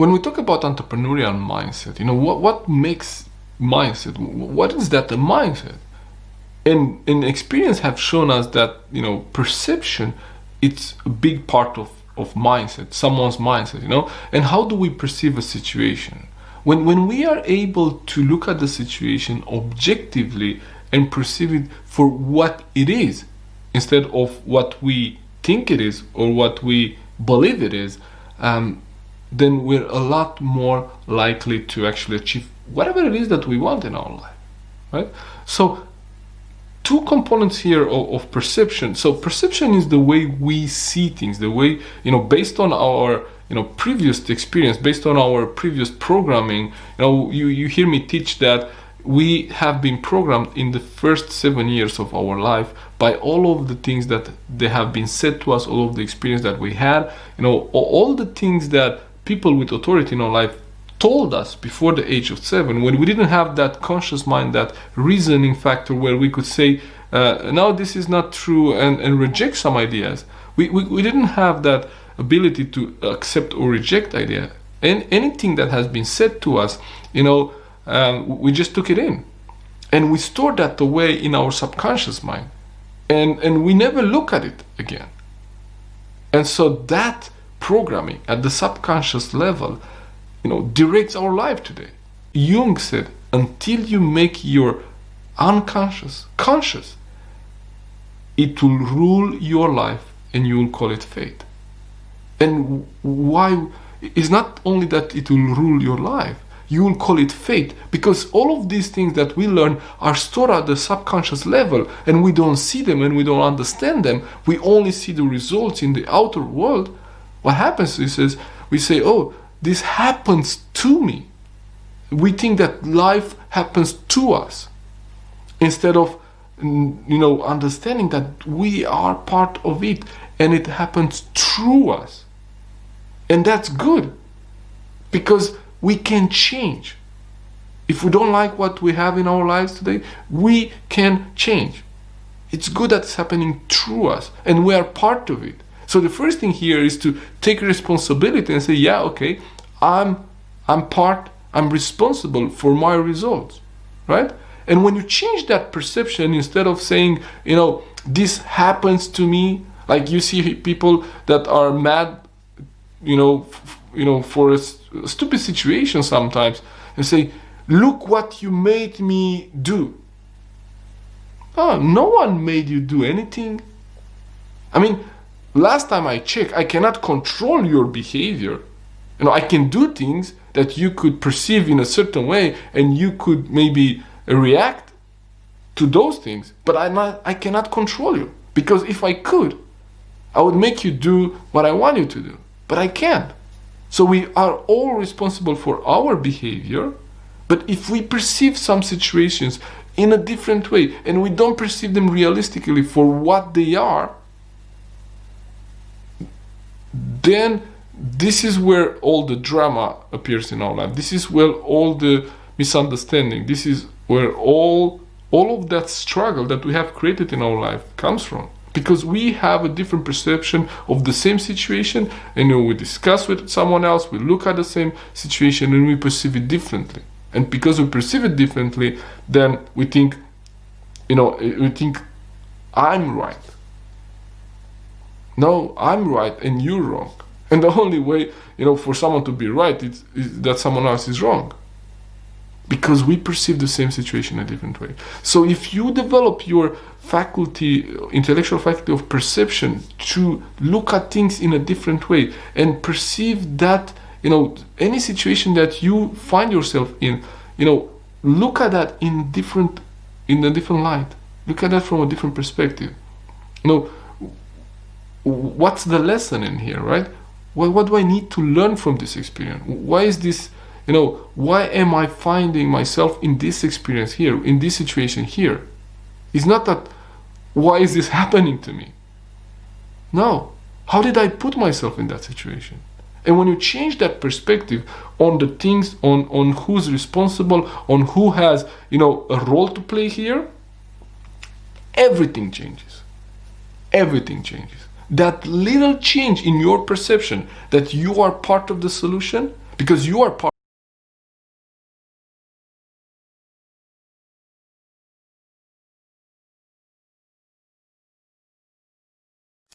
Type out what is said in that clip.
when we talk about entrepreneurial mindset, what makes mindset? What is that, a mindset? And experience have shown us that, perception, it's a big part of mindset, someone's mindset, And how do we perceive a situation? When we are able to look at the situation objectively and perceive it for what it is, instead of what we think it is or what we believe it is, then we're a lot more likely to actually achieve whatever it is that we want in our life, right? So, two components here of perception. So perception is the way we see things, the way, based on our, previous experience, based on our previous programming. You hear me teach that we have been programmed in the first 7 years of our life by all of the things that they have been said to us, all of the experience that we had, all the things that people with authority in our life told us before the age of 7, when we didn't have that conscious mind, that reasoning factor where we could say, no, this is not true, and reject some ideas. We didn't have that ability to accept or reject idea. And anything that has been said to us, we just took it in. And we stored that away in our subconscious mind. And we never look at it again. And so that programming at the subconscious level, directs our life today. Jung said, until you make your unconscious conscious, it will rule your life and you will call it fate. And why? It's not only that it will rule your life, you will call it fate, because all of these things that we learn are stored at the subconscious level and we don't see them and we don't understand them. We only see the results in the outer world. What happens is we say, oh, this happens to me. We think that life happens to us, instead of, understanding that we are part of it and it happens through us. And that's good, because we can change. If we don't like what we have in our lives today, we can change. It's good that it's happening through us and we are part of it. So the first thing here is to take responsibility and say, yeah, okay, I'm responsible for my results, right? And when you change that perception, instead of saying, this happens to me, like you see people that are mad, for a stupid situation sometimes, and say, look what you made me do. Oh, no one made you do anything. I mean, last time I checked, I cannot control your behavior. I can do things that you could perceive in a certain way and you could maybe react to those things, but I cannot control you, because if I could, I would make you do what I want you to do, but I can't. So we are all responsible for our behavior, but if we perceive some situations in a different way and we don't perceive them realistically for what they are, then this is where all the drama appears in our life. This is where all the misunderstanding, this is where all of that struggle that we have created in our life comes from. Because we have a different perception of the same situation, and we discuss with someone else, we look at the same situation and we perceive it differently. And because we perceive it differently, then we think, I'm right. No, I'm right and you're wrong. And the only way, for someone to be right is that someone else is wrong. Because we perceive the same situation a different way. So if you develop your intellectual faculty of perception to look at things in a different way and perceive that, any situation that you find yourself in, look at that in a different light. Look at that from a different perspective. What's the lesson in here, right? What do I need to learn from this experience? Why is this, why am I finding myself in this experience here, in this situation here? It's not that, why is this happening to me? No. How did I put myself in that situation? And when you change that perspective on the things, on who's responsible, on who has, a role to play here, everything changes. Everything changes. That little change in your perception that you are part of the solution, because you are part